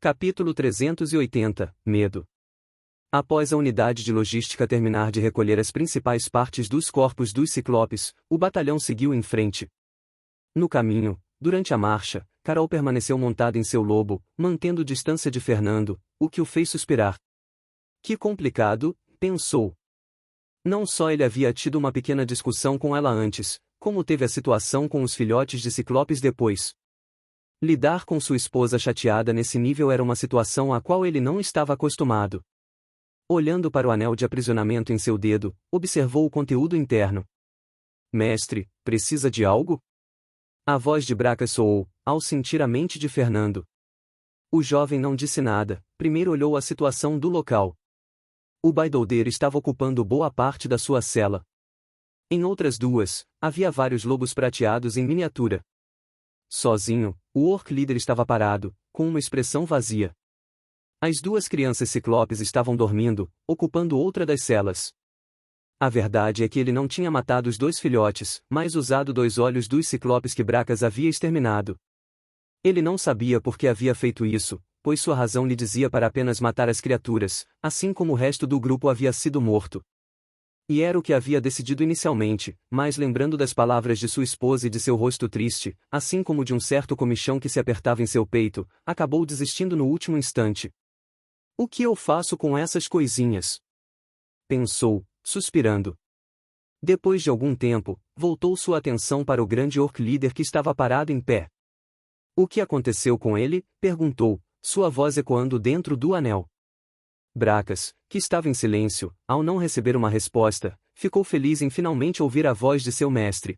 Capítulo 380 – Medo. Após a unidade de logística terminar de recolher as principais partes dos corpos dos ciclopes, o batalhão seguiu em frente. No caminho, durante a marcha, Carol permaneceu montada em seu lobo, mantendo distância de Fernando, o que o fez suspirar. Que complicado, pensou. Não só ele havia tido uma pequena discussão com ela antes, como teve a situação com os filhotes de ciclopes depois. Lidar com sua esposa chateada nesse nível era uma situação a qual ele não estava acostumado. Olhando para o anel de aprisionamento em seu dedo, observou o conteúdo interno. Mestre, precisa de algo? A voz de Bracas soou, ao sentir a mente de Fernando. O jovem não disse nada, primeiro olhou a situação do local. O Baidolder estava ocupando boa parte da sua cela. Em outras duas, havia vários lobos prateados em miniatura. Sozinho, o Orc Líder estava parado, com uma expressão vazia. As duas crianças ciclopes estavam dormindo, ocupando outra das celas. A verdade é que ele não tinha matado os dois filhotes, mas usado 2 olhos dos ciclopes que Bracas havia exterminado. Ele não sabia por que havia feito isso, pois sua razão lhe dizia para apenas matar as criaturas, assim como o resto do grupo havia sido morto. E era o que havia decidido inicialmente, mas lembrando das palavras de sua esposa e de seu rosto triste, assim como de um certo comichão que se apertava em seu peito, acabou desistindo no último instante. O que eu faço com essas coisinhas? Pensou, suspirando. Depois de algum tempo, voltou sua atenção para o grande Orc Líder que estava parado em pé. O que aconteceu com ele? Perguntou, sua voz ecoando dentro do anel. Bracas, que estava em silêncio, ao não receber uma resposta, ficou feliz em finalmente ouvir a voz de seu mestre.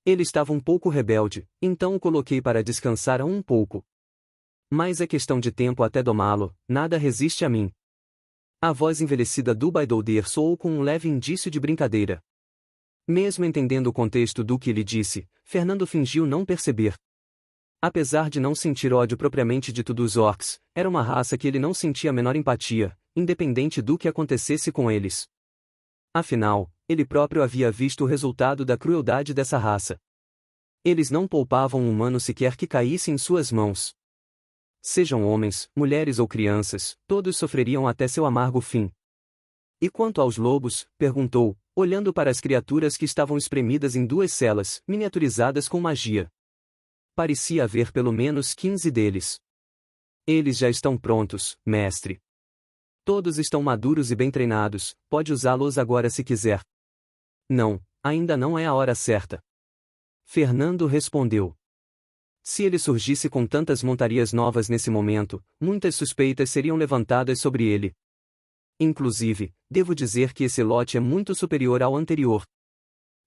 Ele estava um pouco rebelde, então o coloquei para descansar um pouco. Mas é questão de tempo até domá-lo, nada resiste a mim. A voz envelhecida do Baidolder soou com um leve indício de brincadeira. Mesmo entendendo o contexto do que ele disse, Fernando fingiu não perceber. Apesar de não sentir ódio propriamente dito dos orcs, era uma raça que ele não sentia a menor empatia, independente do que acontecesse com eles. Afinal, ele próprio havia visto o resultado da crueldade dessa raça. Eles não poupavam um humano sequer que caísse em suas mãos. Sejam homens, mulheres ou crianças, todos sofreriam até seu amargo fim. E quanto aos lobos? Perguntou, olhando para as criaturas que estavam espremidas em 2 celas, miniaturizadas com magia. Parecia haver pelo menos 15 deles. Eles já estão prontos, mestre. Todos estão maduros e bem treinados, pode usá-los agora se quiser. Não, ainda não é a hora certa. Fernando respondeu. Se ele surgisse com tantas montarias novas nesse momento, muitas suspeitas seriam levantadas sobre ele. Inclusive, devo dizer que esse lote é muito superior ao anterior.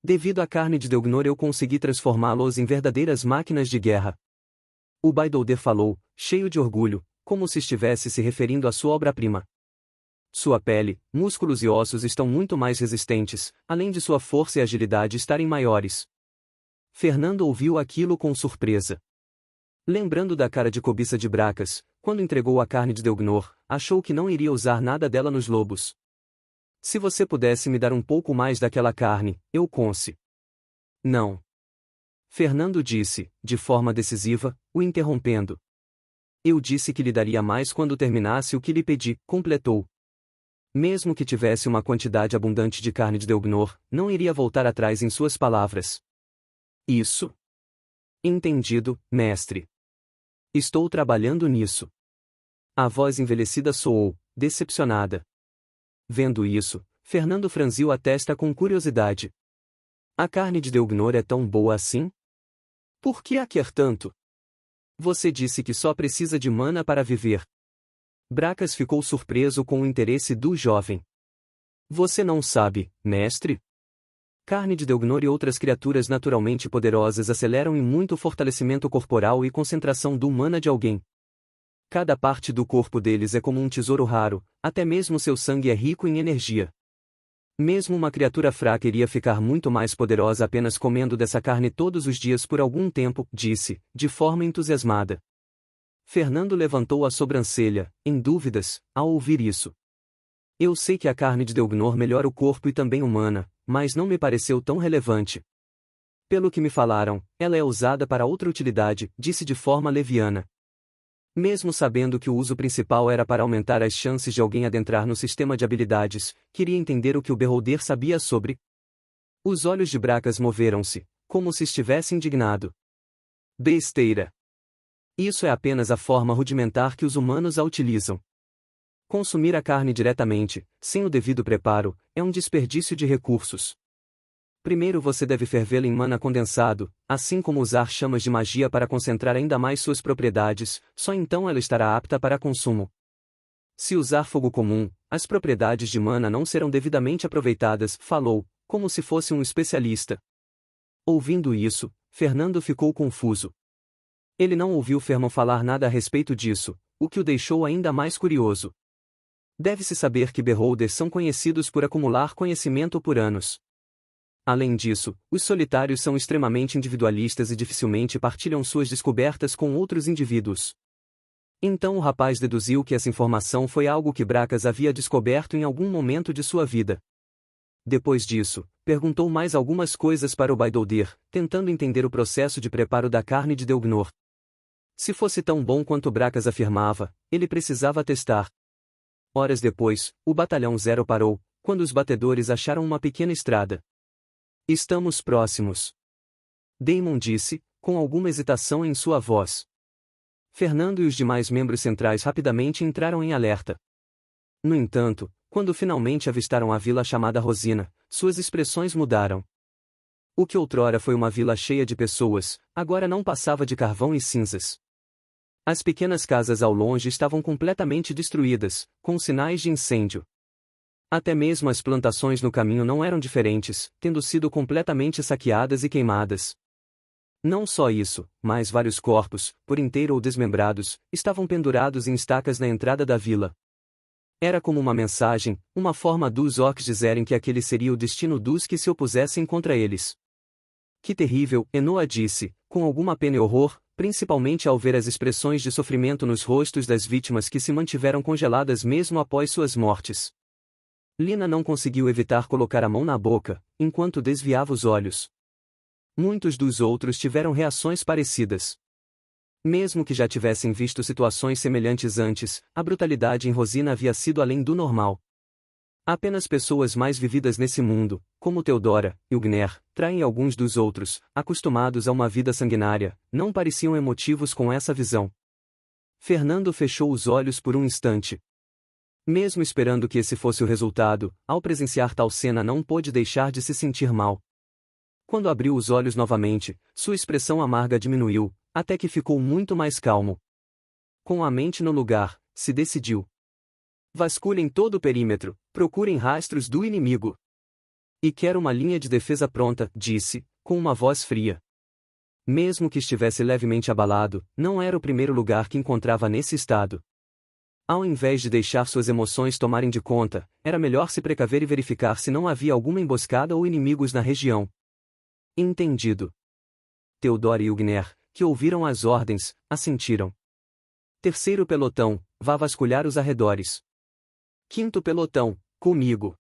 Devido à carne de Delgnor eu consegui transformá-los em verdadeiras máquinas de guerra. O Baidolder falou, cheio de orgulho, como se estivesse se referindo à sua obra-prima. Sua pele, músculos e ossos estão muito mais resistentes, além de sua força e agilidade estarem maiores. Fernando ouviu aquilo com surpresa. Lembrando da cara de cobiça de Bracas, quando entregou a carne de Delgnor, achou que não iria usar nada dela nos lobos. Se você pudesse me dar um pouco mais daquela carne, eu conse. Não. Fernando disse, de forma decisiva, o interrompendo. Eu disse que lhe daria mais quando terminasse o que lhe pedi, completou. Mesmo que tivesse uma quantidade abundante de carne de Delgnor, não iria voltar atrás em suas palavras. Isso? Entendido, mestre. Estou trabalhando nisso. A voz envelhecida soou, decepcionada. Vendo isso, Fernando franziu a testa com curiosidade. A carne de Delgnor é tão boa assim? Por que a quer tanto? Você disse que só precisa de mana para viver. Bracas ficou surpreso com o interesse do jovem. Você não sabe, mestre? Carne de Delgnor e outras criaturas naturalmente poderosas aceleram em muito o fortalecimento corporal e concentração do mana de alguém. Cada parte do corpo deles é como um tesouro raro, até mesmo seu sangue é rico em energia. Mesmo uma criatura fraca iria ficar muito mais poderosa apenas comendo dessa carne todos os dias por algum tempo, disse, de forma entusiasmada. Fernando levantou a sobrancelha, em dúvidas, ao ouvir isso. Eu sei que a carne de Delgnor melhora o corpo e também o mana, mas não me pareceu tão relevante. Pelo que me falaram, ela é usada para outra utilidade, disse de forma leviana. Mesmo sabendo que o uso principal era para aumentar as chances de alguém adentrar no sistema de habilidades, queria entender o que o Beholder sabia sobre. Os olhos de Bracas moveram-se, como se estivesse indignado. Besteira! Isso é apenas a forma rudimentar que os humanos a utilizam. Consumir a carne diretamente, sem o devido preparo, é um desperdício de recursos. Primeiro você deve fervê-la em mana condensado, assim como usar chamas de magia para concentrar ainda mais suas propriedades, só então ela estará apta para consumo. Se usar fogo comum, as propriedades de mana não serão devidamente aproveitadas, falou, como se fosse um especialista. Ouvindo isso, Fernando ficou confuso. Ele não ouviu Fermon falar nada a respeito disso, o que o deixou ainda mais curioso. Deve-se saber que Beholders são conhecidos por acumular conhecimento por anos. Além disso, os solitários são extremamente individualistas e dificilmente partilham suas descobertas com outros indivíduos. Então o rapaz deduziu que essa informação foi algo que Bracas havia descoberto em algum momento de sua vida. Depois disso, perguntou mais algumas coisas para o Beholder, tentando entender o processo de preparo da carne de Delgnor. Se fosse tão bom quanto Bracas afirmava, ele precisava testar. Horas depois, o Batalhão Zero parou, quando os batedores acharam uma pequena estrada. Estamos próximos. Daemon disse, com alguma hesitação em sua voz. Fernando e os demais membros centrais rapidamente entraram em alerta. No entanto, quando finalmente avistaram a vila chamada Rosina, suas expressões mudaram. O que outrora foi uma vila cheia de pessoas, agora não passava de carvão e cinzas. As pequenas casas ao longe estavam completamente destruídas, com sinais de incêndio. Até mesmo as plantações no caminho não eram diferentes, tendo sido completamente saqueadas e queimadas. Não só isso, mas vários corpos, por inteiro ou desmembrados, estavam pendurados em estacas na entrada da vila. Era como uma mensagem, uma forma dos orcs dizerem que aquele seria o destino dos que se opusessem contra eles. Que terrível, Enoa disse, com alguma pena e horror, principalmente ao ver as expressões de sofrimento nos rostos das vítimas que se mantiveram congeladas mesmo após suas mortes. Lina não conseguiu evitar colocar a mão na boca, enquanto desviava os olhos. Muitos dos outros tiveram reações parecidas. Mesmo que já tivessem visto situações semelhantes antes, a brutalidade em Rosina havia sido além do normal. Apenas pessoas mais vividas nesse mundo, como Theodora e Ugner, traem alguns dos outros, acostumados a uma vida sanguinária, não pareciam emotivos com essa visão. Fernando fechou os olhos por um instante. Mesmo esperando que esse fosse o resultado, ao presenciar tal cena não pôde deixar de se sentir mal. Quando abriu os olhos novamente, sua expressão amarga diminuiu, até que ficou muito mais calmo. Com a mente no lugar, se decidiu. Vasculhem todo o perímetro, procurem rastros do inimigo. E quero uma linha de defesa pronta, disse, com uma voz fria. Mesmo que estivesse levemente abalado, não era o primeiro lugar que encontrava nesse estado. Ao invés de deixar suas emoções tomarem de conta, era melhor se precaver e verificar se não havia alguma emboscada ou inimigos na região. Entendido. Theodora e Ugner, que ouviram as ordens, assentiram. Terceiro pelotão, vá vasculhar os arredores. Quinto pelotão, comigo.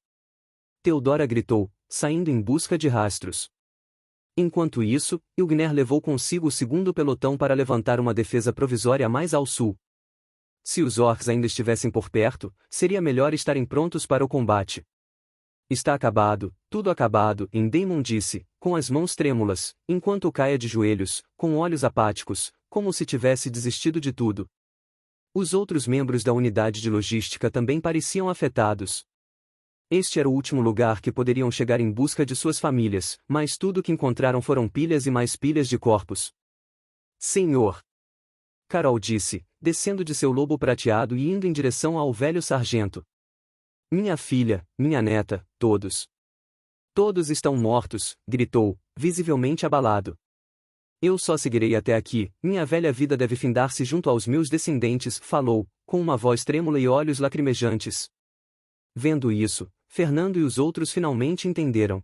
Theodora gritou, saindo em busca de rastros. Enquanto isso, Ugner levou consigo o segundo pelotão para levantar uma defesa provisória mais ao sul. Se os orcs ainda estivessem por perto, seria melhor estarem prontos para o combate. Está acabado, tudo acabado, Daemon disse, com as mãos trêmulas, enquanto caia de joelhos, com olhos apáticos, como se tivesse desistido de tudo. Os outros membros da unidade de logística também pareciam afetados. Este era o último lugar que poderiam chegar em busca de suas famílias, mas tudo que encontraram foram pilhas e mais pilhas de corpos. Senhor! Carol disse, descendo de seu lobo prateado e indo em direção ao velho sargento. Minha filha, minha neta, todos. Todos estão mortos, gritou, visivelmente abalado. Eu só seguirei até aqui, minha velha vida deve findar-se junto aos meus descendentes, falou, com uma voz trêmula e olhos lacrimejantes. Vendo isso, Fernando e os outros finalmente entenderam.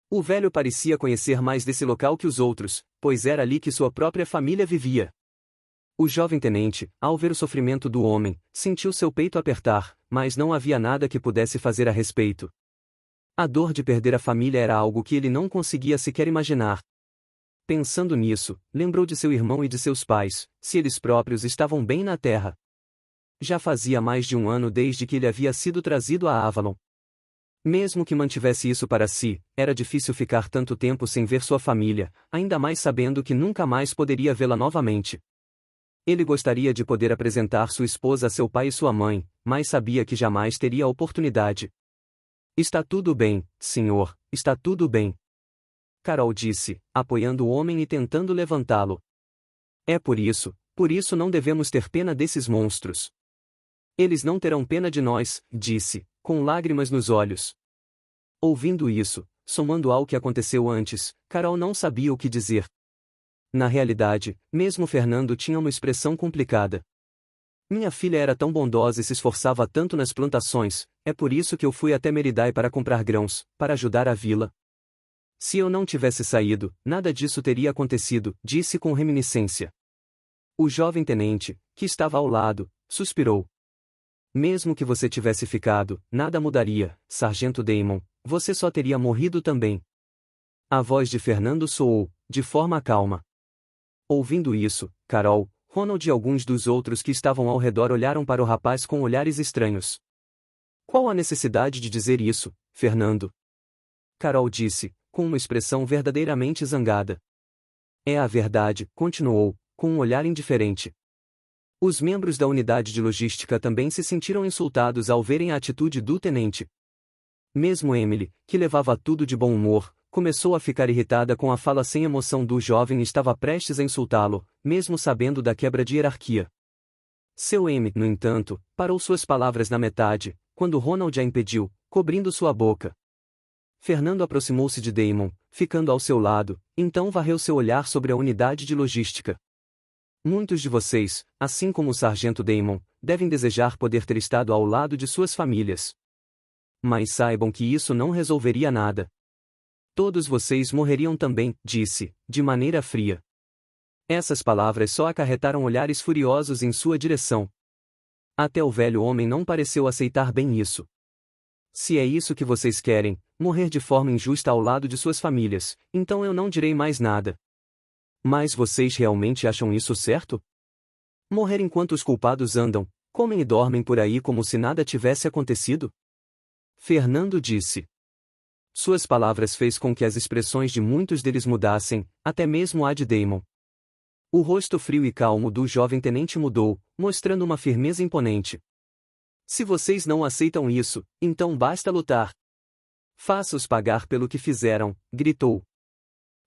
O velho parecia conhecer mais desse local que os outros, pois era ali que sua própria família vivia. O jovem tenente, ao ver o sofrimento do homem, sentiu seu peito apertar, mas não havia nada que pudesse fazer a respeito. A dor de perder a família era algo que ele não conseguia sequer imaginar. Pensando nisso, lembrou de seu irmão e de seus pais, se eles próprios estavam bem na terra. Já fazia mais de um ano desde que ele havia sido trazido a Avalon. Mesmo que mantivesse isso para si, era difícil ficar tanto tempo sem ver sua família, ainda mais sabendo que nunca mais poderia vê-la novamente. Ele gostaria de poder apresentar sua esposa a seu pai e sua mãe, mas sabia que jamais teria a oportunidade. Está tudo bem, senhor, está tudo bem. Carol disse, apoiando o homem e tentando levantá-lo. É por isso não devemos ter pena desses monstros. Eles não terão pena de nós, disse, com lágrimas nos olhos. Ouvindo isso, somando ao que aconteceu antes, Carol não sabia o que dizer. Na realidade, mesmo Fernando tinha uma expressão complicada. Minha filha era tão bondosa e se esforçava tanto nas plantações, é por isso que eu fui até Meridaia para comprar grãos, para ajudar a vila. Se eu não tivesse saído, nada disso teria acontecido, disse com reminiscência. O jovem tenente, que estava ao lado, suspirou. Mesmo que você tivesse ficado, nada mudaria, Sargento Damon, você só teria morrido também. A voz de Fernando soou, de forma calma. Ouvindo isso, Carol, Ronald e alguns dos outros que estavam ao redor olharam para o rapaz com olhares estranhos. Qual a necessidade de dizer isso, Fernando? Carol disse, com uma expressão verdadeiramente zangada. É a verdade, continuou, com um olhar indiferente. Os membros da unidade de logística também se sentiram insultados ao verem a atitude do tenente. Mesmo Emily, que levava tudo de bom humor, começou a ficar irritada com a fala sem emoção do jovem e estava prestes a insultá-lo, mesmo sabendo da quebra de hierarquia. Seu M, no entanto, parou suas palavras na metade, quando Ronald a impediu, cobrindo sua boca. Fernando aproximou-se de Damon, ficando ao seu lado, então varreu seu olhar sobre a unidade de logística. Muitos de vocês, assim como o Sargento Damon, devem desejar poder ter estado ao lado de suas famílias. Mas saibam que isso não resolveria nada. Todos vocês morreriam também, disse, de maneira fria. Essas palavras só acarretaram olhares furiosos em sua direção. Até o velho homem não pareceu aceitar bem isso. Se é isso que vocês querem, morrer de forma injusta ao lado de suas famílias, então eu não direi mais nada. Mas vocês realmente acham isso certo? Morrer enquanto os culpados andam, comem e dormem por aí como se nada tivesse acontecido? Fernando disse. Suas palavras fez com que as expressões de muitos deles mudassem, até mesmo a de Damon. O rosto frio e calmo do jovem tenente mudou, mostrando uma firmeza imponente. Se vocês não aceitam isso, então basta lutar. Faça-os pagar pelo que fizeram, gritou.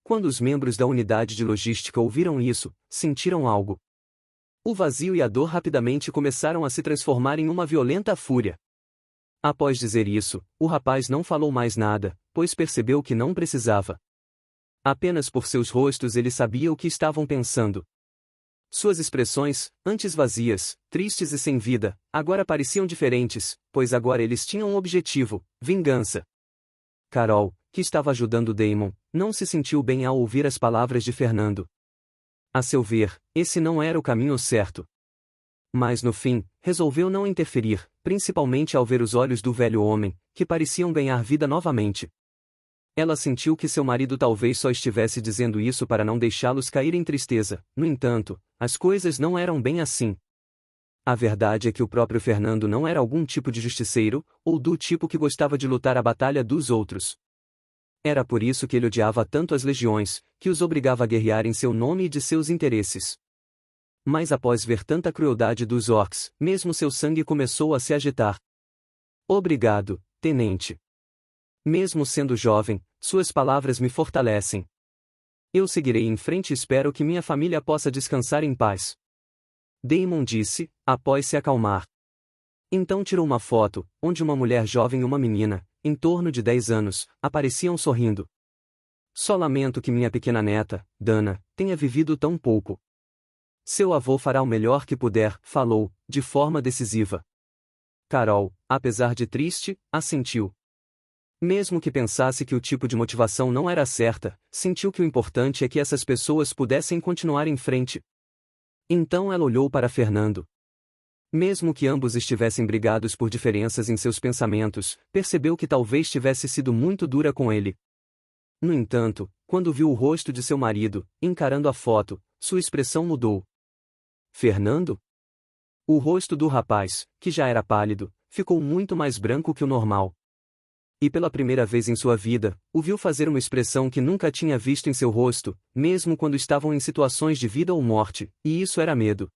Quando os membros da unidade de logística ouviram isso, sentiram algo. O vazio e a dor rapidamente começaram a se transformar em uma violenta fúria. Após dizer isso, o rapaz não falou mais nada, pois percebeu que não precisava. Apenas por seus rostos ele sabia o que estavam pensando. Suas expressões, antes vazias, tristes e sem vida, agora pareciam diferentes, pois agora eles tinham um objetivo: vingança. Carol, que estava ajudando Damon, não se sentiu bem ao ouvir as palavras de Fernando. A seu ver, esse não era o caminho certo. Mas no fim, resolveu não interferir, principalmente ao ver os olhos do velho homem, que pareciam ganhar vida novamente. Ela sentiu que seu marido talvez só estivesse dizendo isso para não deixá-los cair em tristeza, no entanto, as coisas não eram bem assim. A verdade é que o próprio Fernando não era algum tipo de justiceiro, ou do tipo que gostava de lutar a batalha dos outros. Era por isso que ele odiava tanto as legiões, que os obrigava a guerrear em seu nome e de seus interesses. Mas após ver tanta crueldade dos orcs, mesmo seu sangue começou a se agitar. Obrigado, tenente. Mesmo sendo jovem, suas palavras me fortalecem. Eu seguirei em frente e espero que minha família possa descansar em paz. Damon disse, após se acalmar. Então tirou uma foto, onde uma mulher jovem e uma menina, em torno de 10 anos, apareciam sorrindo. Só lamento que minha pequena neta, Dana, tenha vivido tão pouco. Seu avô fará o melhor que puder, falou, de forma decisiva. Carol, apesar de triste, assentiu. Mesmo que pensasse que o tipo de motivação não era certa, sentiu que o importante é que essas pessoas pudessem continuar em frente. Então ela olhou para Fernando. Mesmo que ambos estivessem brigados por diferenças em seus pensamentos, percebeu que talvez tivesse sido muito dura com ele. No entanto, quando viu o rosto de seu marido, encarando a foto, sua expressão mudou. Fernando? O rosto do rapaz, que já era pálido, ficou muito mais branco que o normal. E pela primeira vez em sua vida, o viu fazer uma expressão que nunca tinha visto em seu rosto, mesmo quando estavam em situações de vida ou morte, e isso era medo.